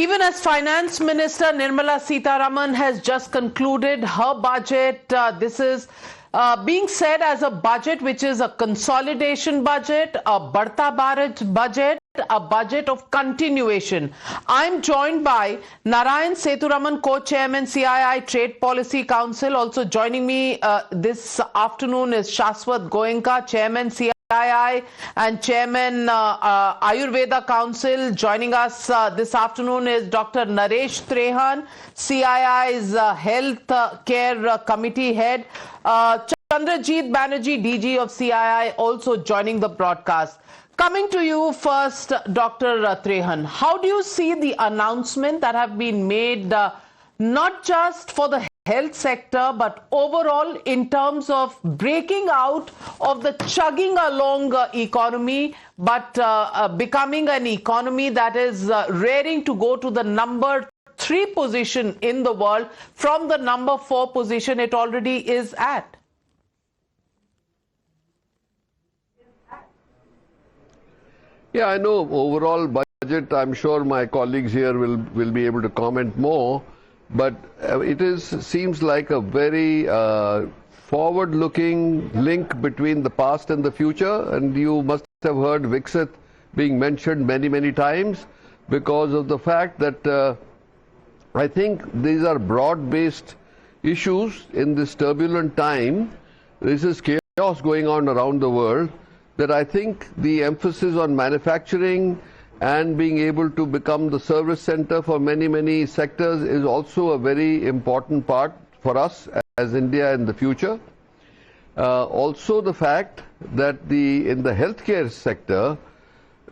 Even as Finance Minister Nirmala Sitharaman has just concluded her budget, this is being said as a budget which is a consolidation budget, a Badhta Bharat budget, a budget of continuation. I'm joined by Narayan Sethuraman, co-chairman CII Trade Policy Council. Also joining me this afternoon is Shashwat Goenka, chairman CII and chairman Ayurveda Council. Joining us this afternoon is Dr. Naresh Trehan, CII's Health Care Committee head. Chandrajit Banerjee, DG of CII, also joining the broadcast. Coming to you first, Dr. Trehan, how do you see the announcement that have been made not just for the health sector but overall in terms of breaking out of the chugging along economy but becoming an economy that is raring to go to the number 3 position in the world from the number 4 position it already is at? Yeah, I know overall budget, I'm sure my colleagues here will be able to comment more, but seems like a very forward-looking link between the past and the future, and you must have heard Viksit being mentioned many times because of the fact that I think these are broad-based issues in this turbulent time. This is chaos going on around the world, that I think the emphasis on manufacturing and being able to become the service center for many sectors is also a very important part for us as India in the future. Also the fact that in the healthcare sector,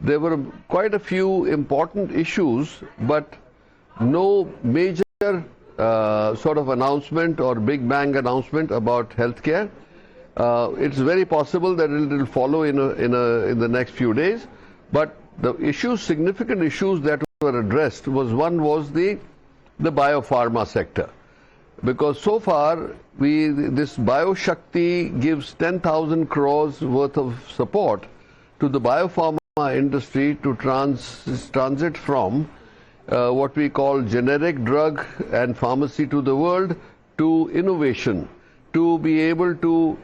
there were quite a few important issues, but no major sort of announcement or big bang announcement about healthcare. It's very possible that it will follow in the next few days, but the significant issues that were addressed was the biopharma sector, because so far this BioShakti gives 10,000 crores worth of support to the biopharma industry to transit from what we call generic drug and pharmacy to the world to innovation, to be able to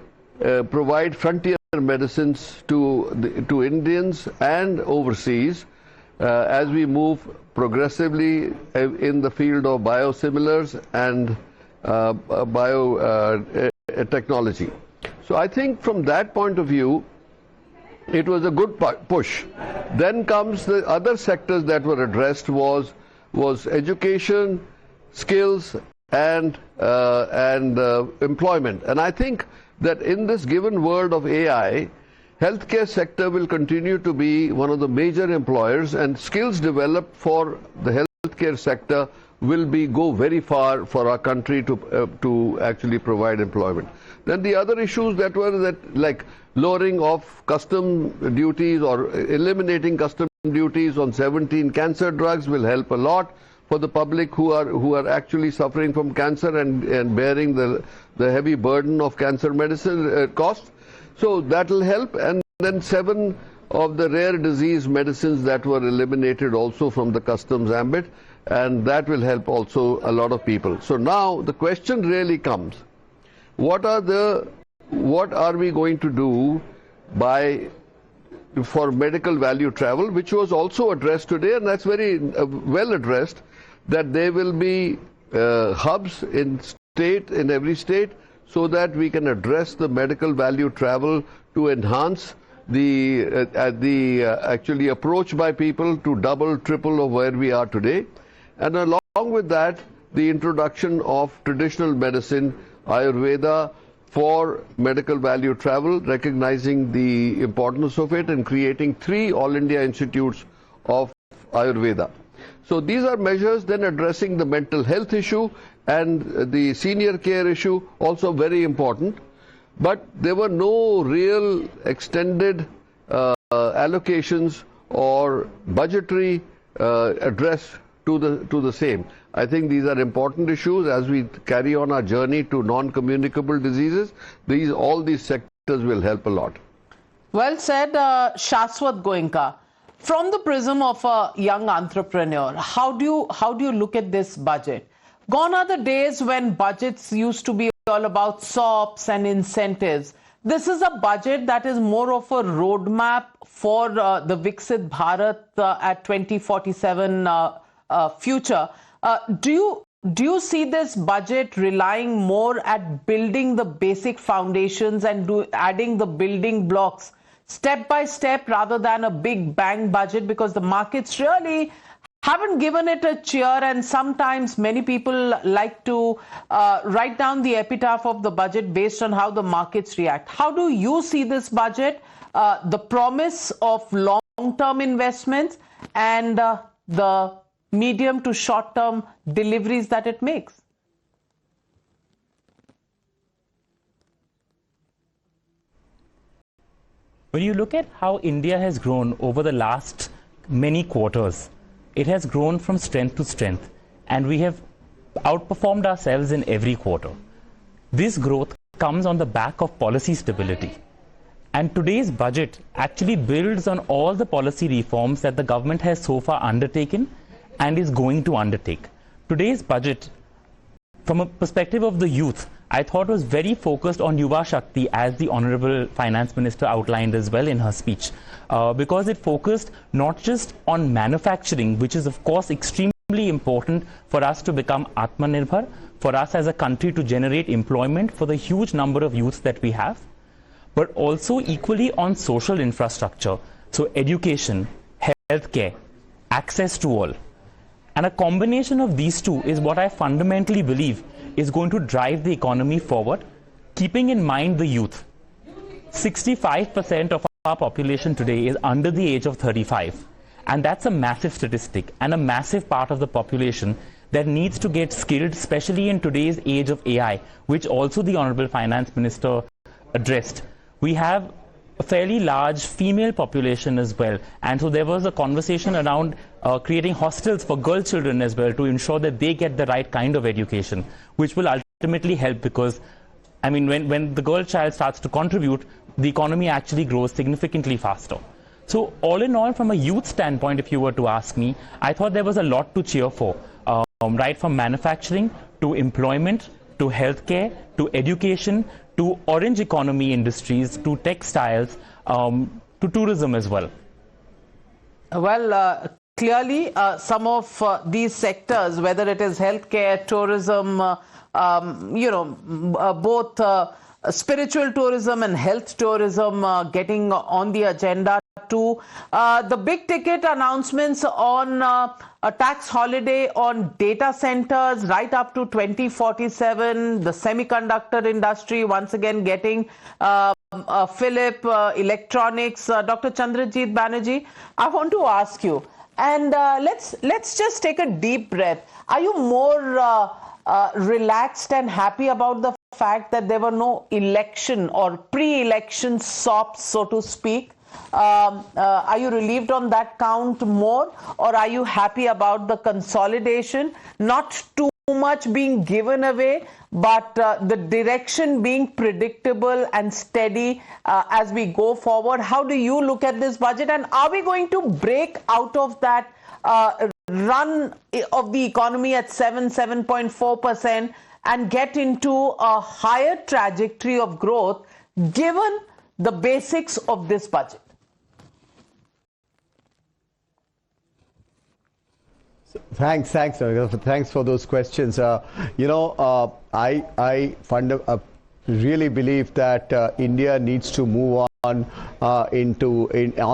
provide frontier medicines to Indians and overseas as we move progressively in the field of biosimilars and biotechnology. So I think from that point of view, it was a good push. Then comes the other sectors that were addressed was education, skills, and employment. And I think that in this given world of AI, healthcare sector will continue to be one of the major employers, and skills developed for the healthcare sector will go very far for our country to actually provide employment. Then the other issues like lowering of custom duties or eliminating custom duties on 17 cancer drugs will help a lot for the public who are actually suffering from cancer and bearing the heavy burden of cancer medicine costs. So that will help. And then 7 of the rare disease medicines that were eliminated also from the customs ambit, and that will help also a lot of people. So now the question really comes, what are we going to do for medical value travel, which was also addressed today, and that's very well addressed, that there will be hubs in every state so that we can address the medical value travel to enhance the actually approach by people to double, triple of where we are today. And along with that, the introduction of traditional medicine, Ayurveda, for medical value travel, recognizing the importance of it and creating 3 All India Institutes of Ayurveda. So these are measures. Then addressing the mental health issue and the senior care issue, also very important. But there were no real extended allocations or budgetary address to the same. I think these are important issues as we carry on our journey to non-communicable diseases. All these sectors will help a lot. Well said, Shashwat Goenka. From the prism of a young entrepreneur, how do you look at this budget? Gone are the days when budgets used to be all about SOPs and incentives. This is a budget that is more of a roadmap for the Viksit Bharat at 2047 future. Do you see this budget relying more at building the basic foundations and adding the building blocks step by step rather than a big bang budget, because the markets really haven't given it a cheer, and sometimes many people like to write down the epitaph of the budget based on how the markets react. How do you see this budget, the promise of long-term investments and the medium to short-term deliveries that it makes? When you look at how India has grown over the last many quarters, it has grown from strength to strength, and we have outperformed ourselves in every quarter. This growth comes on the back of policy stability. And today's budget actually builds on all the policy reforms that the government has so far undertaken and is going to undertake. Today's budget, from a perspective of the youth, I thought was very focused on Yuva Shakti, as the Honorable Finance Minister outlined as well in her speech, because it focused not just on manufacturing, which is of course extremely important for us to become Atmanirbhar, for us as a country to generate employment for the huge number of youths that we have, but also equally on social infrastructure, so education, healthcare, access to all. And a combination of these two is what I fundamentally believe is going to drive the economy forward, keeping in mind the youth. 65% of our population today is under the age of 35. And that's a massive statistic and a massive part of the population that needs to get skilled, especially in today's age of AI, which also the Honorable Finance Minister addressed. We have a fairly large female population as well, and so there was a conversation around creating hostels for girl children as well to ensure that they get the right kind of education, which will ultimately help, because I mean, when the girl child starts to contribute, the economy actually grows significantly faster. So all in all, from a youth standpoint, if you were to ask me, I thought there was a lot to cheer for, right from manufacturing to employment to healthcare to education to orange economy industries, to textiles, to tourism as well. Well, clearly, some of these sectors, whether it is healthcare, tourism, both spiritual tourism and health tourism getting on the agenda too. The big ticket announcements on a tax holiday on data centers right up to 2047, the semiconductor industry once again getting Philip Electronics. Dr. Chandrajit Banerjee, I want to ask you, and let's just take a deep breath. Are you more relaxed and happy about the fact that there were no election or pre-election SOPs, so to speak? Are you relieved on that count more, or are you happy about the consolidation, not too much being given away, but the direction being predictable and steady as we go forward? How do you look at this budget, and are we going to break out of that run of the economy at 7.4% and get into a higher trajectory of growth given the basics of this budget? Thanks, Navika. Thanks for those questions. I really believe that India needs to move on on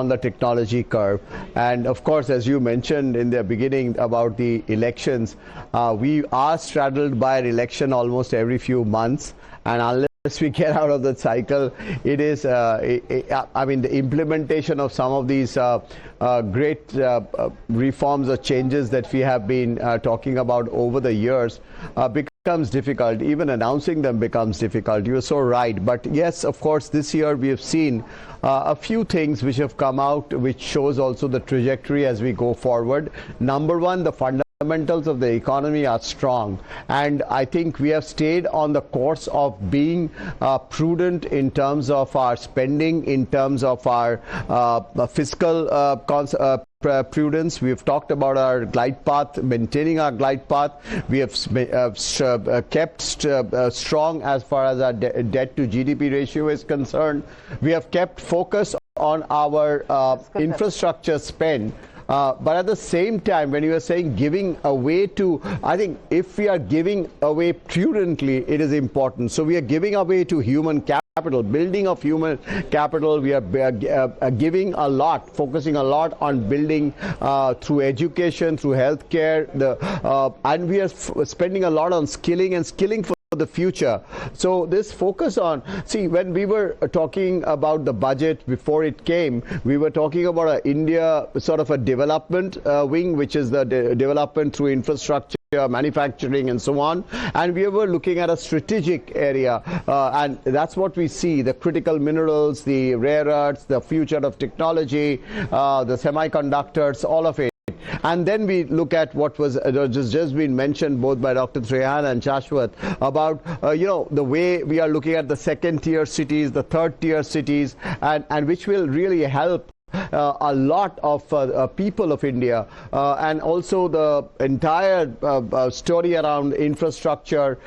the technology curve, and of course, as you mentioned in the beginning about the elections, we are straddled by an election almost every few months, and unless we get out of that cycle, it is, I mean, the implementation of some of these great reforms or changes that we have been talking about over the years becomes difficult. Even announcing them becomes difficult. You're so right. But yes, of course, this year we have seen a few things which have come out, which shows also the trajectory as we go forward. Number one, the fundamental fundamentals of the economy are strong, and I think we have stayed on the course of being prudent in terms of our spending, in terms of our fiscal prudence. We have talked about our glide path, maintaining our glide path. We have kept strong as far as our debt to GDP ratio is concerned. We have kept focus on our infrastructure spend. But at the same time, when you are saying giving away to, I think if we are giving away prudently, it is important. So we are giving away to human capital, building of human capital. We are giving a lot, focusing a lot on building through education, through healthcare, and we are spending a lot on skilling for the future. So this focus on, see, when we were talking about the budget before it came, we were talking about India sort of a development wing, which is the development through infrastructure, manufacturing and so on, and we were looking at a strategic area, and that's what we see: the critical minerals, the rare earths, the future of technology, the semiconductors, all of it. And then we look at what was just been mentioned both by Dr. Trehan and Shashwat about the way we are looking at the second tier cities, the third tier cities, and which will really help a lot of people of India, and also the entire story around infrastructure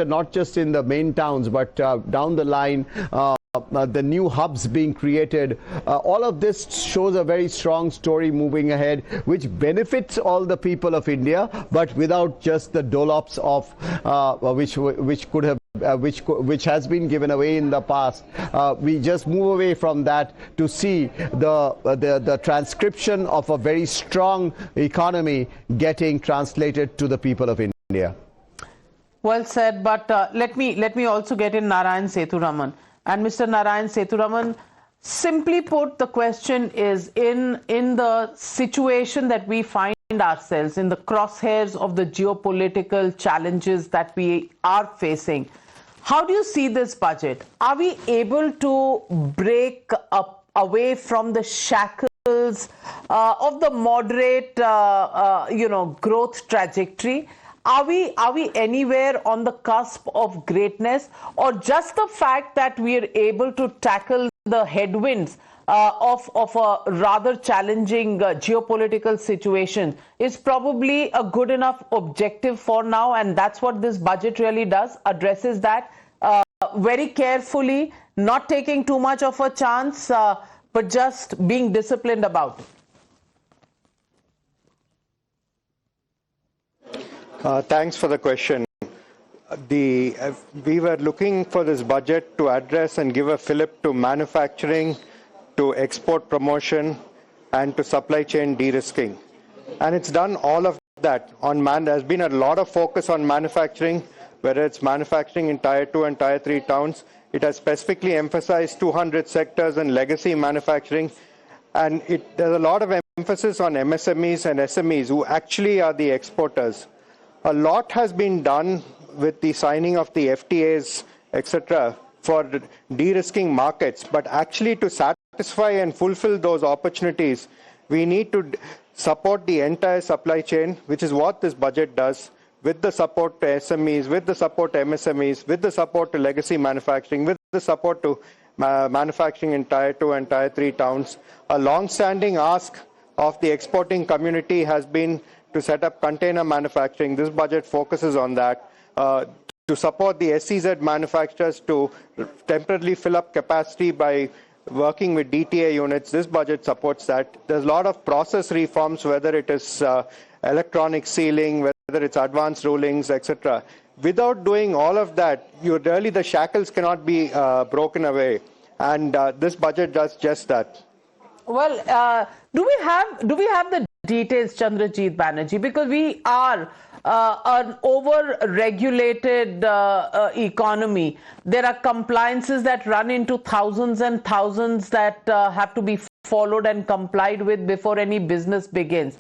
not just in the main towns but down the line, the new hubs being created. All of this shows a very strong story moving ahead, which benefits all the people of India, but without just the dollops of which has been given away in the past. We just move away from that to see the transcription of a very strong economy getting translated to the people of India. Well said, but let me also get in Narayan Sethuraman. And Mr. Narayan Sethuraman, simply put, the question is, in the situation that we find ourselves, in the crosshairs of the geopolitical challenges that we are facing, how do you see this budget? Are we able to break up away from the shackles of the moderate, growth trajectory? Are we anywhere on the cusp of greatness, or just the fact that we are able to tackle the headwinds of a rather challenging geopolitical situation is probably a good enough objective for now, and that's what this budget really does, addresses that very carefully, not taking too much of a chance, but just being disciplined about it? Thanks for the question. We were looking for this budget to address and give a fillip to manufacturing, to export promotion, and to supply chain de-risking. And it's done all of that. There's been a lot of focus on manufacturing, whether it's manufacturing in Tier 2 and Tier 3 towns. It has specifically emphasized 200 sectors and legacy manufacturing. And there's a lot of emphasis on MSMEs and SMEs, who actually are the exporters. A lot has been done with the signing of the FTAs, etc., for de-risking markets. But actually, to satisfy and fulfill those opportunities, we need to support the entire supply chain, which is what this budget does, with the support to SMEs, with the support to MSMEs, with the support to legacy manufacturing, with the support to manufacturing in Tier 2 and Tier 3 towns. A long-standing ask of the exporting community has been to set up container manufacturing. This budget focuses on that. To support the SEZ manufacturers to temporarily fill up capacity by working with DTA units, this budget supports that. There's a lot of process reforms, whether it is electronic sealing, whether it's advanced rulings, etc. Without doing all of that, the shackles cannot be broken away. And this budget does just that. Well, do we have the details, Chandrajit Banerjee? Because we are an over-regulated economy. There are compliances that run into thousands and thousands that have to be followed and complied with before any business begins.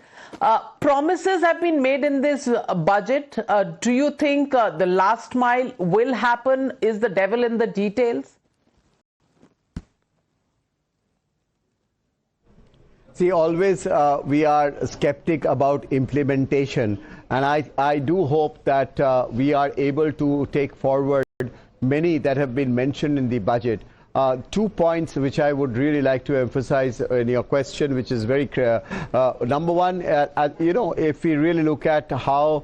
Promises have been made in this budget. Do you think the last mile will happen? Is the devil in the details? See, always we are skeptic about implementation, and I do hope that we are able to take forward many that have been mentioned in the budget. 2 points which I would really like to emphasize in your question, which is very clear. Number one, if we really look at how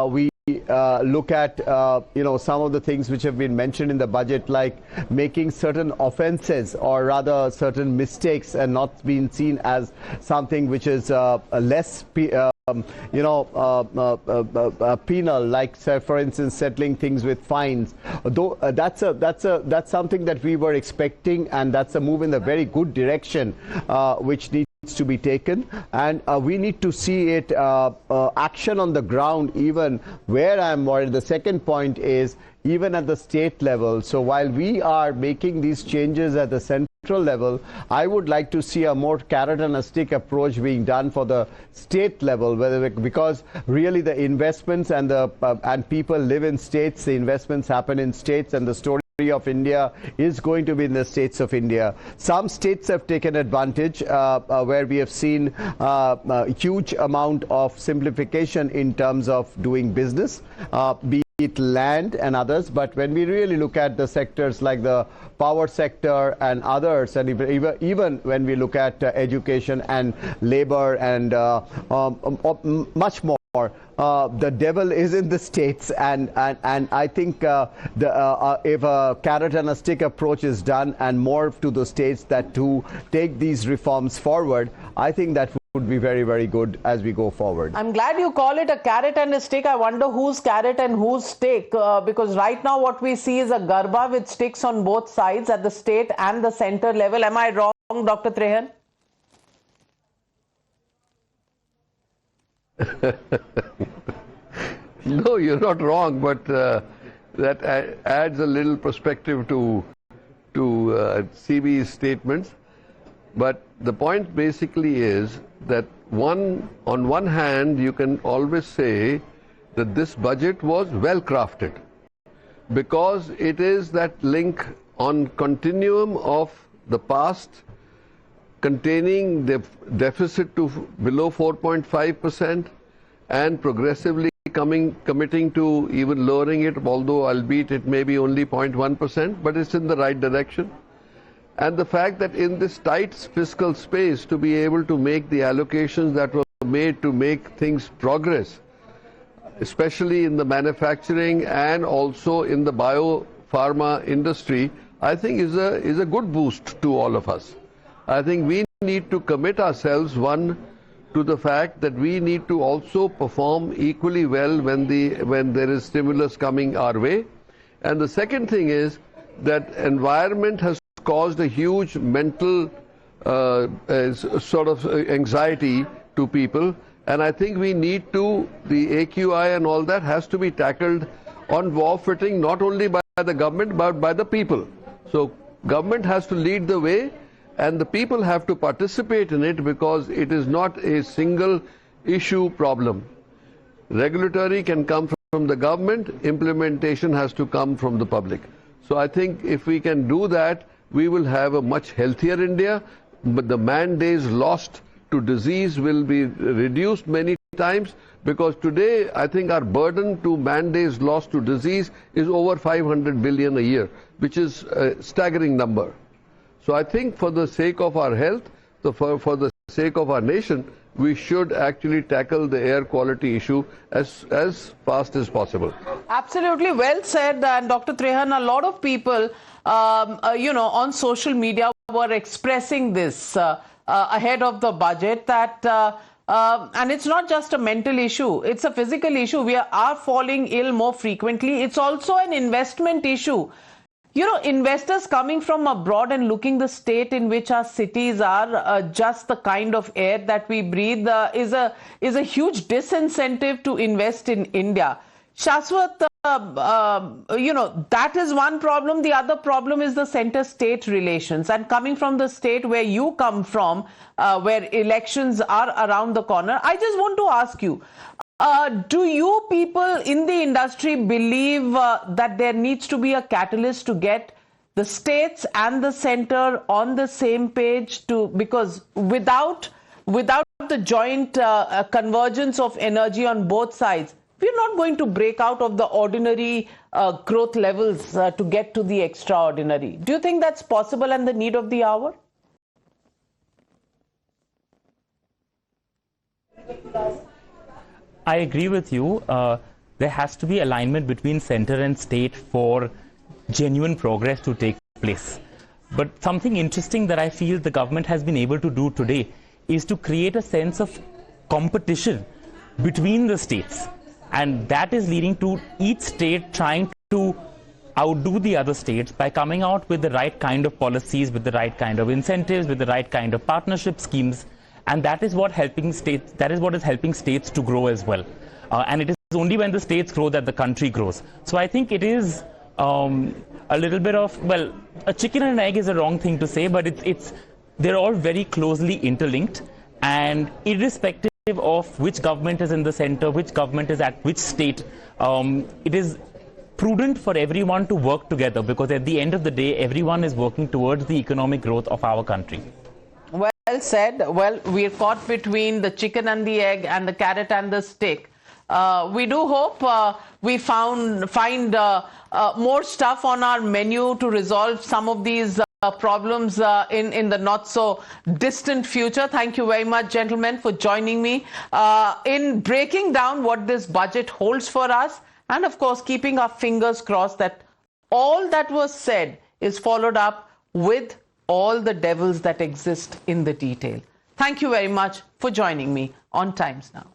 we look at some of the things which have been mentioned in the budget, like making certain offenses or rather certain mistakes and not being seen as something which is less penal, like say, for instance, settling things with fines. Though that's something that we were expecting, and that's a move in the very good direction, which needs to be taken, and we need to see it action on the ground, even where I'm worried. The second point is even at the state level. So while we are making these changes at the central level, I would like to see a more carrot and a stick approach being done for the state level, because really the investments and people live in states, the investments happen in states, and the story of India is going to be in the states of India. Some states have taken advantage where we have seen a huge amount of simplification in terms of doing business, be it land and others. But when we really look at the sectors like the power sector and others, and even when we look at education and labor and much more, the devil is in the states, and I think if a carrot and a stick approach is done and more to the states that to take these reforms forward, I think that would be very, very good as we go forward. I'm glad you call it a carrot and a stick. I wonder who's carrot and who's stick, because right now what we see is a garba with sticks on both sides at the state and the center level. Am I wrong, Dr. Trehan? No, you're not wrong, but that adds a little perspective to CB's statements. But the point basically is that on one hand, you can always say that this budget was well crafted, because it is that link on continuum of the past, containing the deficit to below 4.5% and progressively committing to even lowering it, although albeit it may be only 0.1%, but it's in the right direction. And the fact that in this tight fiscal space, to be able to make the allocations that were made to make things progress, especially in the manufacturing and also in the biopharma industry, I think is a good boost to all of us. I think we need to commit ourselves, one, to the fact that we need to also perform equally well when there is stimulus coming our way. And the second thing is that environment has caused a huge mental sort of anxiety to people, and I think we need to, the AQI and all that has to be tackled on war footing, not only by the government but by the people. So government has to lead the way, and the people have to participate in it, because it is not a single issue problem. Regulatory can come from the government, implementation has to come from the public. So I think if we can do that, we will have a much healthier India, but the man days lost to disease will be reduced many times, because today I think our burden to man days lost to disease is over 500 billion a year, which is a staggering number. So I think for the sake of our health, for the sake of our nation, we should actually tackle the air quality issue as fast as possible. Absolutely well said. And Dr. Trehan, a lot of people, on social media were expressing this ahead of the budget, that and it's not just a mental issue, it's a physical issue. We are falling ill more frequently. It's also an investment issue. Investors coming from abroad and looking the state in which our cities are, just the kind of air that we breathe, is a huge disincentive to invest in India. Shashwat, that is one problem. The other problem is the center-state relations. And coming from the state where you come from, where elections are around the corner, I just want to ask you, do you people in the industry believe that there needs to be a catalyst to get the states and the center on the same page, because without without the joint convergence of energy on both sides, we're not going to break out of the ordinary growth levels to get to the extraordinary. Do you think that's possible and the need of the hour? I agree with you. There has to be alignment between center and state for genuine progress to take place. But something interesting that I feel the government has been able to do today is to create a sense of competition between the states. And that is leading to each state trying to outdo the other states by coming out with the right kind of policies, with the right kind of incentives, with the right kind of partnership schemes. And that is what is helping states to grow as well. And it is only when the states grow that the country grows. So I think it is a little bit of, well, a chicken and an egg is a wrong thing to say, but they're all very closely interlinked, and irrespective of which government is in the center, which government is at which state, it is prudent for everyone to work together, because at the end of the day, everyone is working towards the economic growth of our country. Well said. Well, we're caught between the chicken and the egg and the carrot and the stick. We do hope we find more stuff on our menu to resolve some of these problems in the not so distant future. Thank you very much, gentlemen, for joining me in breaking down what this budget holds for us, and of course keeping our fingers crossed that all that was said is followed up with all the devils that exist in the detail. Thank you very much for joining me on Times Now.